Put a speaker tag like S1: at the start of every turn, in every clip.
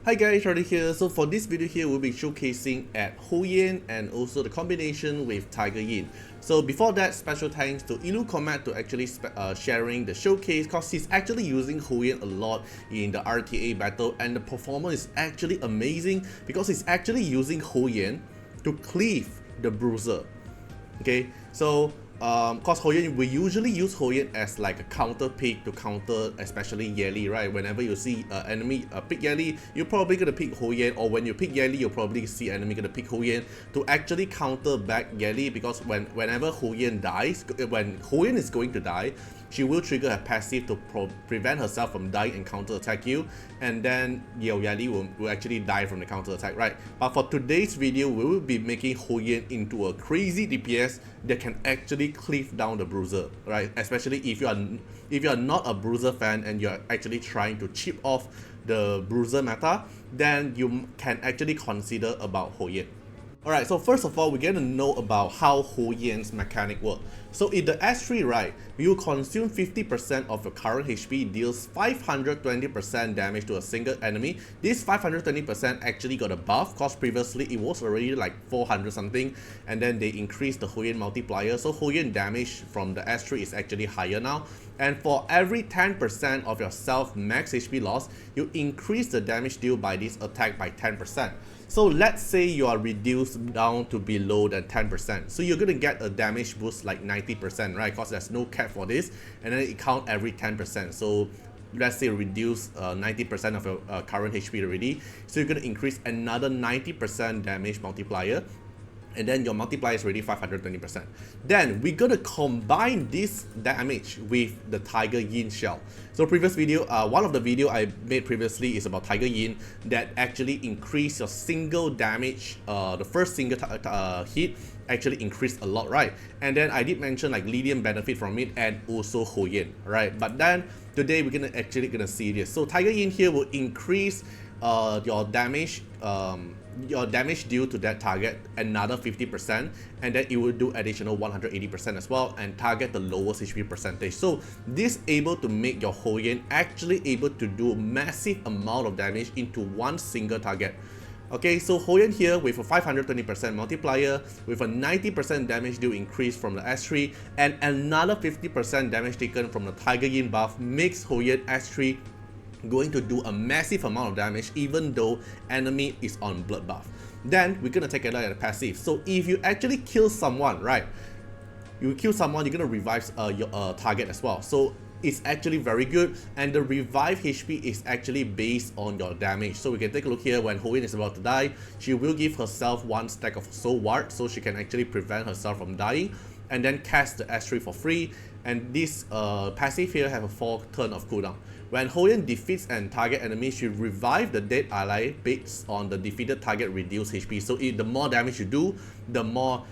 S1: Hi guys, Artiar here. So for this video here, we'll be showcasing at Hoyan and also the combination with Tiger YIN. So before that, special thanks to Ilu Comet to actually sharing the showcase, because he's actually using Hoyan a lot in the RTA battle, and the performance is actually amazing because he's actually using Hoyan to cleave the Bruiser. Okay, so cause Hoyan, we usually use Hoyan as like a counter pick to counter especially Yeli, right? Whenever you see enemy pick Yeli, you're probably gonna pick Hoyan, or when you pick Yeli, you'll probably see enemy gonna pick Hoyan to actually counter back Yeli, because whenever Hoyan dies, when Hoyan is going to die, she will trigger her passive to prevent herself from dying and counter attack you, and then Yeli will actually die from the counter attack, right? But for today's video, we will be making Hoyan into a crazy DPS that can actually cleave down the Bruiser, right? Especially if you are not a Bruiser fan and you're actually trying to chip off the Bruiser meta, then you can actually consider about Hoyan. Alright, so first of all, we're going to know about how Hoyan's mechanic work. So in the S3, right, you consume 50% of your current HP, deals 520% damage to a single enemy. This 520% actually got a buff, because previously it was already like 400 something, and then they increased the Hoyan multiplier. So Hoyan damage from the S3 is actually higher now. And for every 10% of your self max HP loss, you increase the damage deal by this attack by 10%. So let's say you are reduced down to below than 10%. So you're gonna get a damage boost like 90%, right? Because there's no cap for this, and then it counts every 10%. So let's say reduce 90% of your current HP already. So you're gonna increase another 90% damage multiplier, and then your multiplier is already 520%. Then we're gonna combine this damage with the Tiger YIN shell. So previous video, one of the video I made previously is about Tiger YIN that actually increase your single damage, the first single hit actually increased a lot, right? And then I did mention like Lydian benefit from it and also Hoyan, right? But then today we're gonna see this. So Tiger YIN here will increase your damage due to that target another 50%, and then it will do additional 180% as well and target the lowest HP percentage. So this able to make your Hoyan actually able to do massive amount of damage into one single target. Okay, so Hoyan here with a 520% multiplier, with a 90% damage deal increase from the S3, and another 50% damage taken from the Tiger YIN buff makes Hoyan S3 going to do a massive amount of damage even though enemy is on blood buff. Then we're gonna take a look at the passive. So if you actually kill someone, right, you kill someone, you're gonna revive your target as well. So it's actually very good, and the revive HP is actually based on your damage. So we can take a look here. When Hoyan is about to die, she will give herself one stack of soul ward so she can actually prevent herself from dying, and then cast the S3 for free. And this passive here have a 4 turn of cooldown. When Hoyan defeats and target enemy, she revive the dead ally based on the defeated target reduced HP. So the more damage you do, the more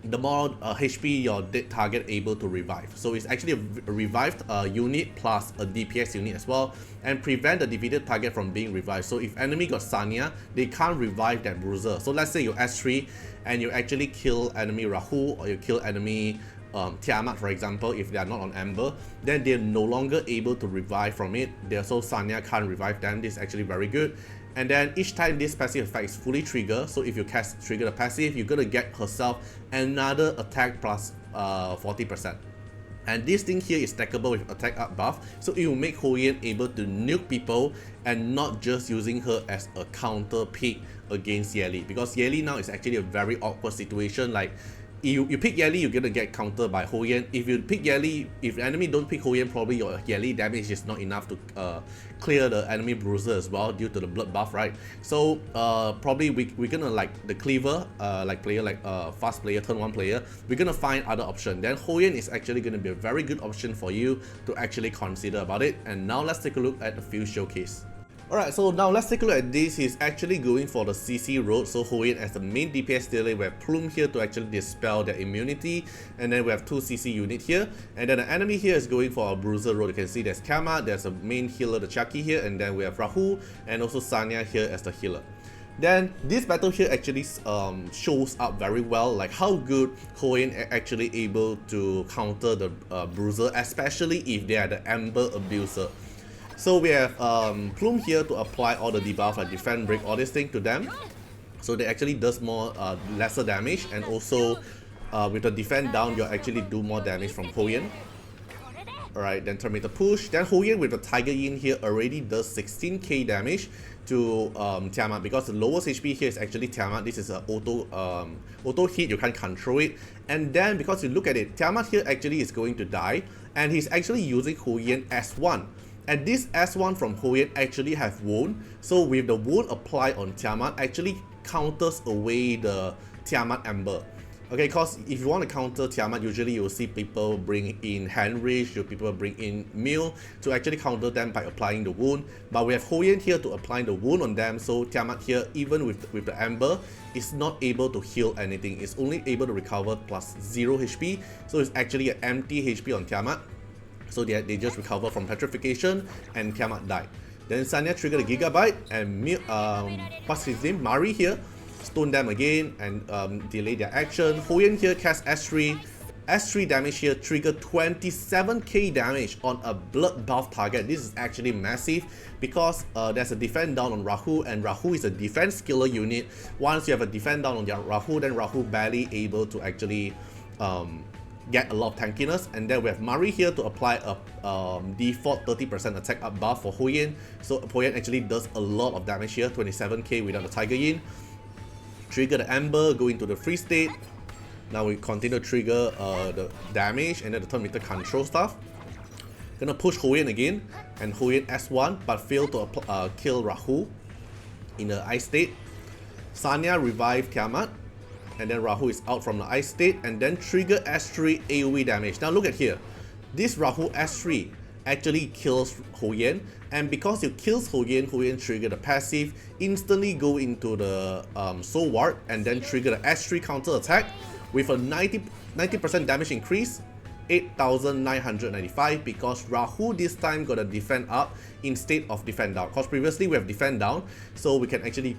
S1: HP your dead target able to revive. So it's actually a revived unit plus a DPS unit as well, and prevent the defeated target from being revived. So if enemy got Sanya, they can't revive that Bruiser. So let's say you S3 and you actually kill enemy Rahu, or you kill enemy Tiamat, for example, if they are not on Amber, then they're no longer able to revive from it. So Sanya can't revive them. This is actually very good. And then each time this passive effect is fully triggered, so if you trigger the passive, you're gonna get herself another attack plus 40%. And this thing here is stackable with attack up buff, so it will make Hoyan able to nuke people and not just using her as a counter pick against Yeli, because Yeli now is actually a very awkward situation. Like you pick Yeli, you're gonna get countered by Hoyan. If you pick Yeli, if the enemy don't pick Hoyan, probably your Yeli damage is not enough to clear the enemy Bruiser as well due to the blood buff, right? So probably we're gonna, like the Cleaver, fast player, turn 1 player, we're gonna find other option. Then Hoyan is actually gonna be a very good option for you to actually consider about it. And now let's take a look at the field showcase. Alright, so now let's take a look at this. He's actually going for the CC road. So Hoyan as the main DPS dealer, we have Plume here to actually dispel their immunity, and then we have 2 CC unit here, and then the enemy here is going for a Bruiser road. You can see there's Kama, there's a main healer, the Chucky here, and then we have Rahul and also Sanya here as the healer. Then this battle here actually shows up very well, like how good Hoyan actually able to counter the Bruiser, especially if they are the Ember Abuser. So we have Plume here to apply all the debuff like defend, break, all this thing to them. So they actually does more lesser damage, and also with the defend down, you actually do more damage from Hoyan. Alright, then Terminator push. Then Hoyan with the Tiger Yin here already does 16k damage to Tiamat, because the lowest HP here is actually Tiamat. This is an auto hit, you can't control it. And then because you look at it, Tiamat here actually is going to die, and he's actually using Hoyan S1. And this S1 from Hoyan actually have wound, so with the wound applied on Tiamat actually counters away the Tiamat Ember. Okay, because if you want to counter Tiamat, usually you'll see people bring in hand rage, people bring in meal to actually counter them by applying the wound. But we have Hoyan here to apply the wound on them, so Tiamat here, even with the Ember, is not able to heal anything. It's only able to recover plus 0 HP, so it's actually an empty HP on Tiamat. So they just recover from petrification, and Tiamat died. Then Sanya triggered the Gigabyte, and what's his name? Mari here stone them again and delay their action. Hoyan here cast S3. S3 damage here triggered 27k damage on a blood buff target. This is actually massive because there's a defend down on Rahul, and Rahul is a defense killer unit. Once you have a defend down on Rahul, then Rahul barely able to actually get a lot of tankiness. And then we have Mari here to apply a default 30% attack up buff for Hoyan. So Hoyan actually does a lot of damage here, 27k without the Tiger Yin. Trigger the Ember, go into the free state. Now we continue to trigger the damage and then the Terminator control stuff. Gonna push Hoyan again, and Hoyan S1 but fail to kill Rahul in the ice state. Sanya revive Tiamat, and then Rahul is out from the ice state, and then trigger S3 AoE damage. Now look at here, this Rahul S3 actually kills Hoyan, and because it kills Hoyan, Hoyan trigger the passive, instantly go into the Soul Ward, and then trigger the S3 counter attack with a 90% damage increase, 8,995, because Rahul this time got a defend up instead of defend down. Because previously we have defend down, so we can actually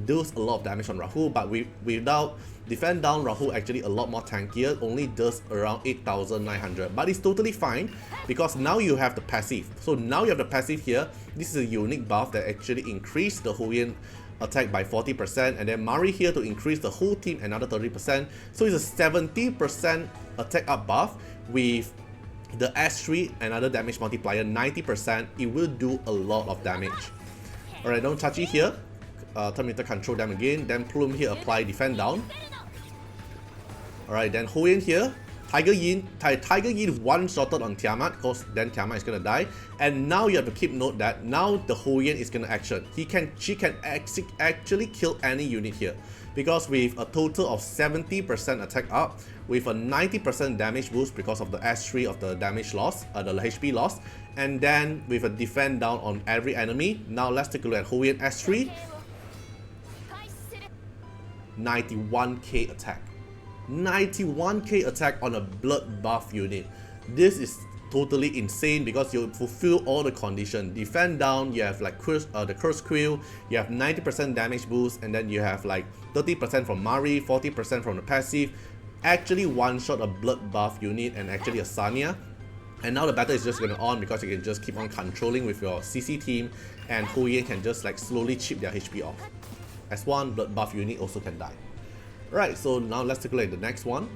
S1: do a lot of damage on Rahul, but without defend down, Rahul actually a lot more tankier, only does around 8,900. But it's totally fine because now you have the passive. So now you have the passive here. This is a unique buff that actually increased the Hoyan attack by 40%, and then Mari here to increase the whole team another 30%. So it's a 70% attack up buff with the S3, another damage multiplier 90%. It will do a lot of damage. Alright, now Chachi here, Terminator control them again. Then Plume here apply defend down. Alright, then Hoyan here, Tiger Yin one-shotted on Tiamat, because then Tiamat is gonna die. And now you have to keep note that now the Hoyan is gonna action. She can actually kill any unit here, because with a total of 70% attack up, with a 90% damage boost because of the S3 of the damage loss, the HP loss, and then with a defend down on every enemy. Now let's take a look at Hoyan S3. 91k attack. 91k attack on a blood buff unit. This is totally insane because you fulfill all the conditions. Defend down, you have like the Curse Quill, you have 90% damage boost, and then you have like 30% from Mari, 40% from the passive. Actually one-shot a blood buff unit and actually a Sanya. And now the battle is just going on because you can just keep on controlling with your CC team, and Hoyan can just like slowly chip their HP off. S1 blood buff unit also can die. Right, so now let's take a look at the next one.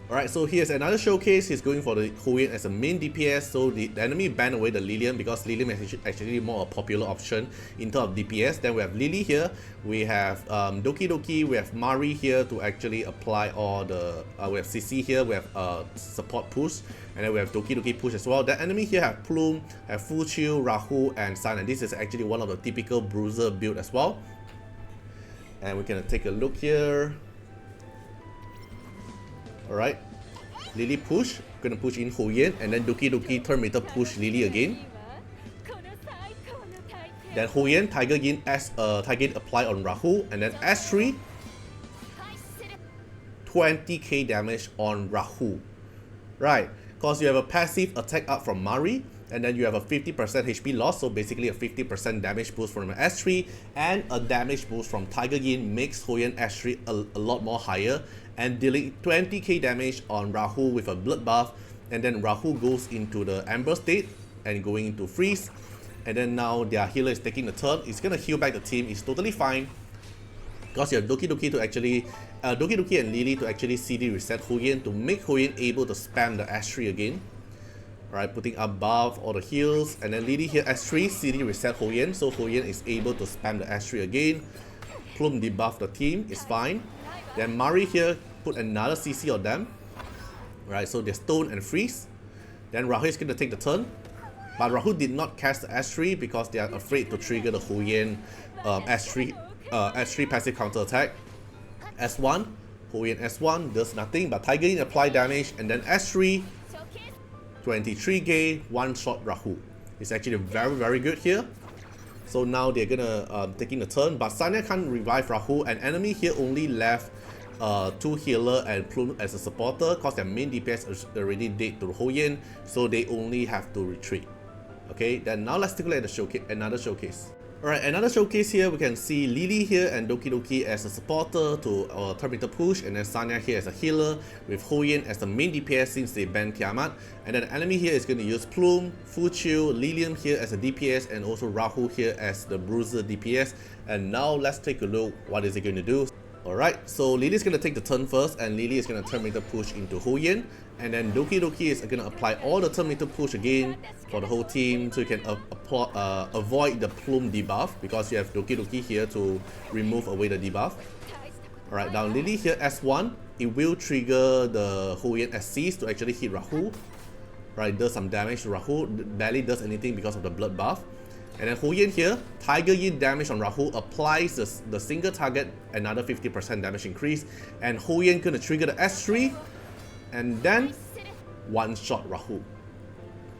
S1: Alright, so here's another showcase. He's going for the Hoyan as a main DPS. So the enemy banned away the Lilium because Lilium is actually more a popular option in terms of DPS. Then we have Lily here, we have Doki Doki, we have Mari here to actually apply all the, we have CC here, we have support push, and then we have Doki Doki push as well. The enemy here have Plume, have Full Chill, Rahul, and Sun, and this is actually one of the typical Bruiser build as well. And we're gonna take a look here. Alright, Lily push, gonna push in Hoyan, and then Doki Doki Terminator push Lily again. Then Hoyan, Tiger Yin apply on Rahu, and then S3, 20k damage on Rahu. Right, because you have a passive attack up from Mari, and then you have a 50% HP loss, so basically a 50% damage boost from S3, and a damage boost from Tiger Yin makes Hoyan S3 a lot more higher, and dealing 20k damage on Rahu with a blood buff, and then Rahu goes into the Amber state and going into freeze, and then now their healer is taking the turn. It's gonna heal back the team, it's totally fine. Because you have Doki Doki and Lily to actually CD reset Hoyan to make Hoyan able to spam the S3 again. Right, putting up buff all the heals, and then Lily here S3 CD reset Hoyan, so Hoyan is able to spam the S3 again. Plume debuff the team, is fine. Then Mari here put another CC on them. Right, so they stone and freeze. Then Rahu is going to take the turn, but Rahu did not cast the S3 because they are afraid to trigger the Hoyan S3 passive counter attack. S1, Hoyan S1 does nothing, but Tiger Yin apply damage, and then S3, 23k, one-shot Rahu. It's actually very good here. So now they're gonna taking the turn, but Sanya can't revive Rahu, and enemy here only left 2 healer and Plume as a supporter because their main DPS is already dead to Hoyan, so they only have to retreat. Okay, then now let's take a look at another showcase. Alright, another showcase here, we can see Lily here and Doki Doki as a supporter to Terminator push, and then Sanya here as a healer with Hoyan as the main DPS since they banned Tiamat, and then the enemy here is going to use Plume, Fuchiu, Lilium here as a DPS, and also Rahu here as the Bruiser DPS. And now let's take a look what is it going to do. Alright, so Lily's going to take the turn first, and Lily is going to Terminator push into Hoyan, and then Doki Doki is going to apply all the Terminator push again for the whole team, so you can avoid the Plume debuff because you have Doki Doki here to remove away the debuff. Alright, now Lily here S1, it will trigger the Hoyan SCs to actually hit Rahu. Right, does some damage to Rahu, barely does anything because of the blood buff. And then Hoyan here, Tiger Yin damage on Rahu, applies the single target another 50% damage increase, and Hoyan gonna trigger the S3, and then one-shot Rahu.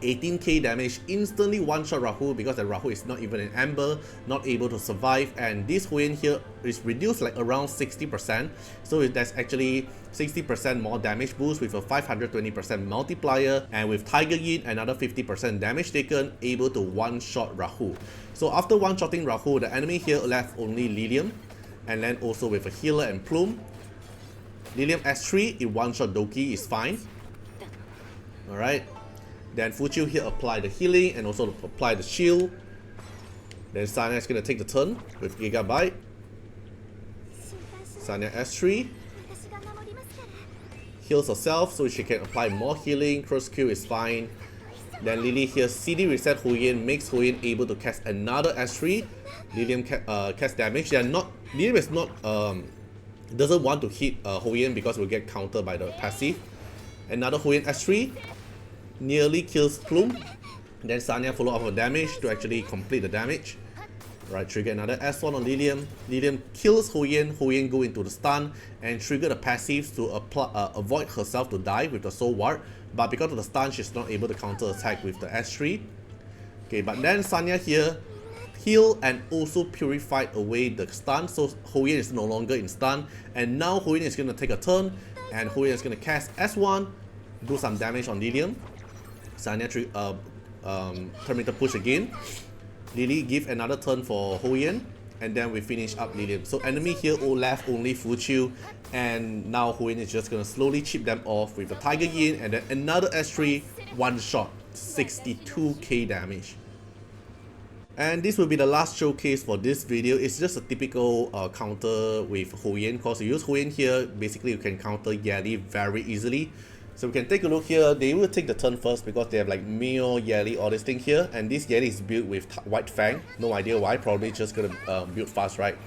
S1: 18k damage, instantly one-shot Rahu because the Rahu is not even an Amber, not able to survive, and this Hoyan here is reduced like around 60%, so that's actually 60% more damage boost with a 520% multiplier, and with Tiger Yin another 50% damage taken, able to one-shot Rahu. So after one-shotting Rahu, the enemy here left only Lilium, and then also with a healer and Plume. Lilium S3, it one-shot Doki is fine. Alright. Then Fuchiu here apply the healing and also apply the shield. Then Sanya is going to take the turn with Gigabyte. Sanya S3. Heals herself so she can apply more healing. Cross Q is fine. Then Lily here CD reset Hoyan, makes Hoyan able to cast another S3. Lilium cast damage. Lilium is not doesn't want to hit Hoyan because it will get countered by the passive. Another Hoyan S3. Nearly kills Plume. Then Sanya follow up with damage to actually complete the damage. Right, trigger another S1 on Lilium. Lilium kills Hoyan. Hoyan go into the stun and trigger the passives to avoid herself to die with the Soul Ward. But because of the stun, she's not able to counter attack with the S3. Okay, but then Sanya here heal and also purified away the stun, so Hoyan is no longer in stun. And now Hoyan is going to take a turn, and Hoyan is going to cast S1, do some damage on Lilium. Sanya Terminator push again. Lily give another turn for Hoyan, and then we finish up Lilium. So enemy here left only Fuchiu, and now Hoyan is just gonna slowly chip them off with a Tiger Yin, and then another S3, one shot, 62k damage. And this will be the last showcase for this video. It's just a typical counter with Hoyan, because you use Hoyan here, basically you can counter Yali very easily. So we can take a look here. They will take the turn first because they have like Mio, Yali, all this thing here. And this Yali is built with White Fang. No idea why, probably just gonna build fast, right?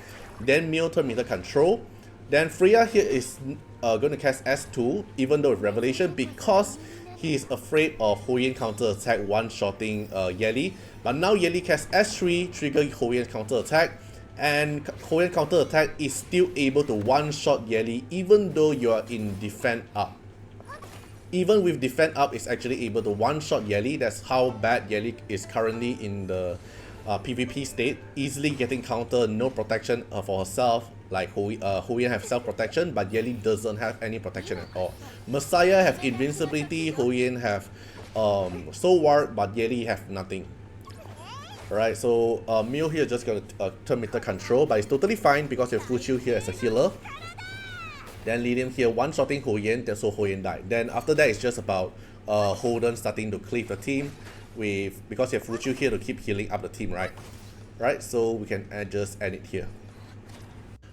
S1: Then Mio Terminator control. Then Freya here is gonna cast S2, even though with Revelation, because he is afraid of Hoyan counter attack one-shotting Yali. But now Yali casts S3, trigger Hoyan's counter attack. And Hoyan counter attack is still able to one-shot Yali even though you are in defend up. Even with defend up, it's actually able to one-shot Yali. That's how bad Yali is currently in the PvP state, easily getting counter, no protection for herself. Like Hoyan have self-protection, but Yeli doesn't have any protection at all. Messiah have invincibility, Hoyan have soul ward, but Yeli have nothing. Alright, so Mio here just got a turn meter control, but it's totally fine because you have Fuchu here as a healer. Then Lilium here one-shotting Hoyan, then so Hoyan died. Then after that, it's just about Holden starting to cleave the team because you have Fuchu here to keep healing up the team, right? Right, so we can just end it here.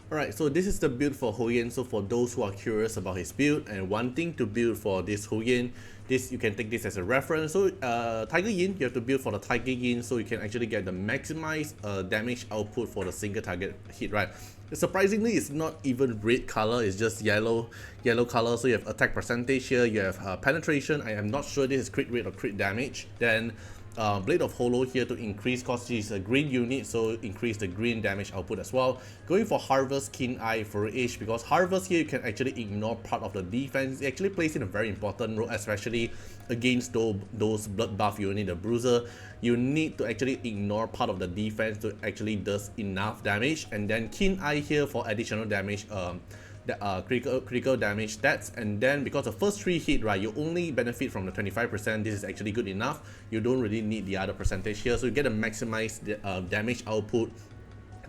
S1: Alright, so this is the build for Hoyan. So for those who are curious about his build and wanting to build for this Hoyan, you can take this as a reference. So Tiger Yin, you have to build for the Tiger Yin so you can actually get the maximized damage output for the single target hit, right? Surprisingly, it's not even red color, it's just yellow color. So you have attack percentage here, you have penetration. I am not sure this is crit rate or crit damage. Then Blade of Hollow here to increase, cause she's a green unit, so increase the green damage output as well. Going for Harvest Keen Eye for Age, because Harvest here you can actually ignore part of the defense. It actually plays in a very important role, especially against those blood buff unit, the Bruiser. You need to actually ignore part of the defense to actually does enough damage. And then Keen Eye here for additional damage, critical damage stats. And then because the first 3 hit, right, you only benefit from the 25%. This is actually good enough. You don't really need the other percentage here, so you get a maximized damage output,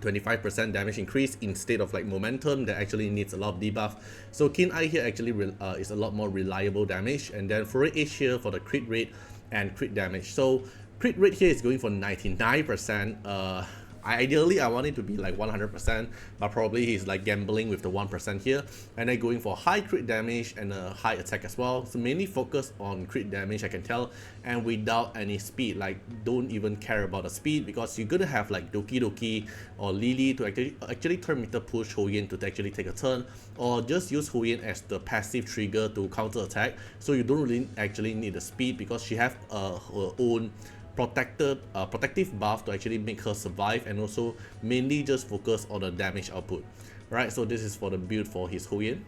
S1: 25% damage increase instead of like momentum that actually needs a lot of debuff. So Keen Eye here actually is a lot more reliable damage. And then for H here for the crit rate and crit damage. So crit rate here is going for 99%. Ideally, I want it to be like 100%, but probably he's like gambling with the 1% here. And then going for high crit damage and a high attack as well. So mainly focus on crit damage, I can tell, and without any speed. Like, don't even care about the speed because you're gonna have like Doki Doki or Lily to actually turn meter push Hoyan to actually take a turn, or just use Hoyan as the passive trigger to counter attack. So you don't really actually need the speed because she have her own protective buff to actually make her survive, and also mainly just focus on the damage output. Right, so this is for the build for his Hoyan.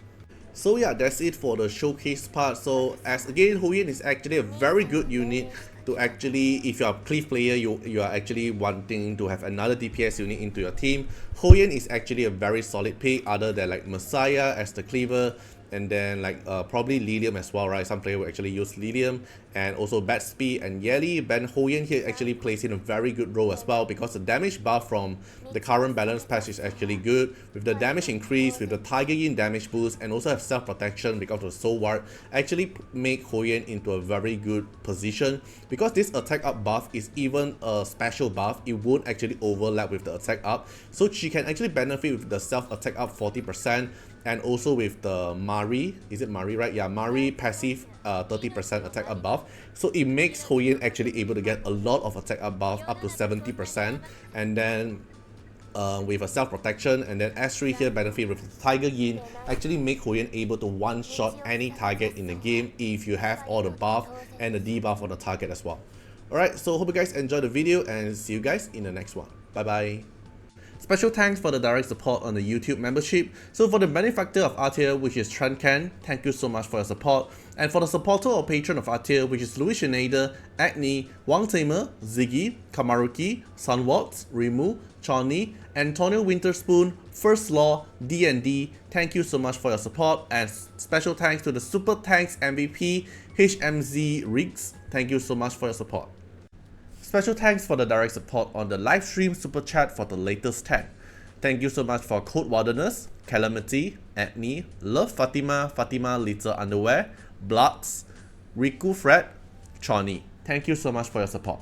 S1: So yeah, that's it for the showcase part. So as again, Hoyan is actually a very good unit to actually, if you are a Cleave player, you are actually wanting to have another DPS unit into your team. Hoyan is actually a very solid pick, other than like Messiah as the Cleaver, and then like probably Lilium as well, right? Some player will actually use Lilium, and also Bat Speed and Yeli. Ben Hoyan here actually plays in a very good role as well because the damage buff from the current balance patch is actually good. With the damage increase, with the Tiger Yin damage boost, and also have self-protection because of the Soul Ward, actually make Hoyan into a very good position. Because this attack up buff is even a special buff, it won't actually overlap with the attack up. So she can actually benefit with the self-attack up 40%, and also with the Mari, is it Mari, right? Yeah, Mari passive 30% attack up buff. So it makes Hoyan actually able to get a lot of attack up buff up to 70%. And then with a self-protection, and then S3 here benefit with Tiger Yin, actually make Hoyan able to one-shot any target in the game if you have all the buff and the debuff on the target as well. Alright, so hope you guys enjoyed the video and see you guys in the next one. Bye bye. Special thanks for the direct support on the YouTube membership. So for the benefactor of Artiar, which is Trencan, thank you so much for your support. And for the supporter or patron of Artiar, which is Louis Schneider, Agni, Wang Tamer, Ziggy, Kamaruki, Sunwaltz, Rimu, Chani, Antonio Winterspoon, First Law, D&D, thank you so much for your support. And special thanks to the Super Thanks MVP, HMZ Riggs, thank you so much for your support. Special thanks for the direct support on the live stream super chat for the latest tag. Thank you so much for Code Wilderness, Calamity, Agni, Love Fatima, Fatima Little Underwear, Bloods, Riku Fred, Chani. Thank you so much for your support.